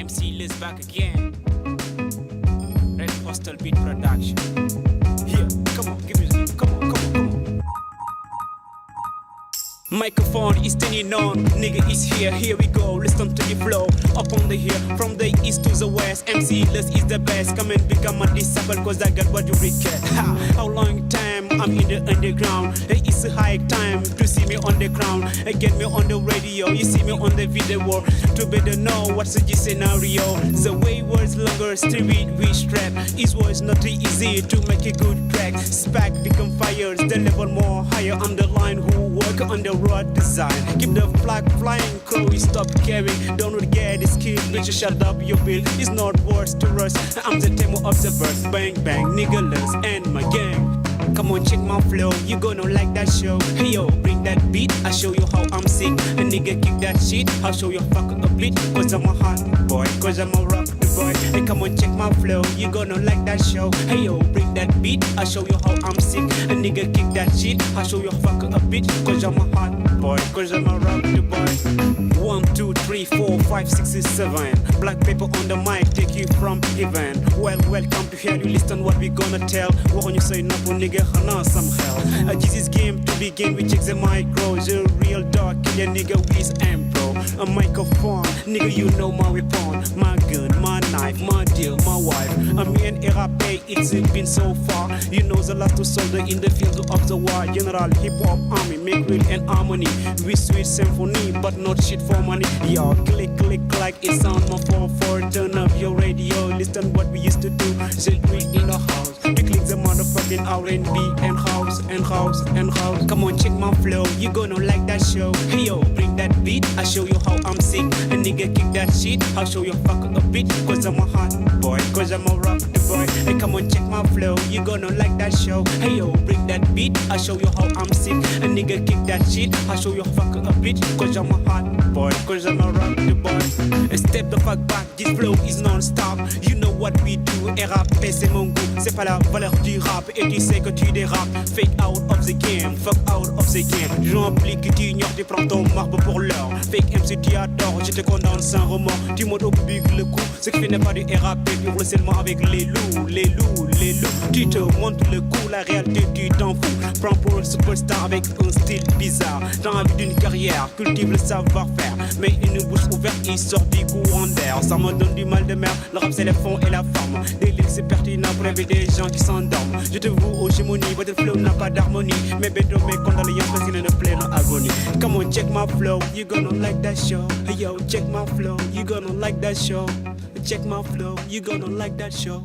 MC Liz back again. Red Hostel Beat Production. Here, come on, give me this beat. Come on, come on, come on. Microphone is turning on, nigga is here we go, listen to the flow, up on the hill, from the east to the west, MC Liz is the best, come and become a disciple, cause I got what you request. How long time I'm in the underground, it's a high time to see me on the ground, get me on the radio, you see me on the video, to better know what's the scenario, the way words longer, street we strap, it was not easy to make a good track, spark become fires, the level more higher, I'm the line who work on the road design. Keep the flag flying, crow, stop caring. Don't forget the skill, bitch, shut up your bill. It's not worse to us. I'm the demo of the verse. Bang bang, niggas and my gang. Come on, check my flow, you gonna like that show. Hey yo, bring that beat, I show you how I'm sick. A nigga kick that shit, I'll show you fuck a beat. Cause I'm a hot boy, cause I'm a rock the boy. Hey, come on, check my flow, you gonna like that show. Hey yo, bring that beat, I show you how I'm sick. A nigga kick that shit, I'll show you fuck a beat. Cause I'm a hot boy, cause I'm a rock the boy. 1, 2, 3, 4, 5, 6, 7. Black paper on the mic, take you from heaven. Well, welcome to hear you listen what we gonna tell. What when you say no, nigga, some hell. Jesus game to begin, we check the micro. The real dog, kill a nigga with Ampro. A microphone, nigga, you know my weapon. My gun, my knife, my deal, my wife. Me and RAP, it's been so far. You know the last soldier in the field of the war. General hip hop army, make real and harmony. We sweet symphony, but not shit for money. Yo, click, click, like it sound my 4-4. Turn up your radio, listen what we used to do. Still in the house, we click the motherfucking R&B and house and house and house. Come on, check my flow, you gonna like that show. Hey yo, bring that beat, I show you how I'm sick. A nigga kick that shit, I'll show you fuck a beat. Cause I'm a hot boy, cause I'm a rock the boy. Hey, come on, check my flow, you gonna like that show. Hey yo, bring that beat, I show you how I'm sick. A nigga kick that shit, I'll show you fuck a beat. Cause I'm a hot boy, cause I'm a rock the boy. Step the fuck back, this flow is non-stop. You know what we do, RAP c'est mon goût. C'est pas la valeur du rap et tu sais que tu dérapes. Fake out of the game, fuck out of the game. Je remplis que tu ignores, tu prends ton marbre pour l'heure. Fake MC tu adores, je te condamne sans remords. Tu montes au public le coup, ce qui fait n'est pas du RAP. Tu roules seulement avec les loups, les loups, les loups. Tu te montes le coup, la réalité tu t'en fous. Prends pour le superstar avec un style bizarre. Dans la vie d'une carrière, cultive le savoir-faire. Mais une bouche ouverte, il sort du courant d'air. Ça me donne du mal de mer, le rap c'est le fond et la forme. Des lyrics c'est pertinent pour réveiller des gens qui s'endorment. Je te voue aux gémonies, votre flow n'a pas d'harmonie. Mais bédo mes condoléances parce qu'il est de pleine agonie. Come on, check my flow, you gonna like that show. Hey yo, check my flow, you gonna like that show. Check my flow, you gonna like that show.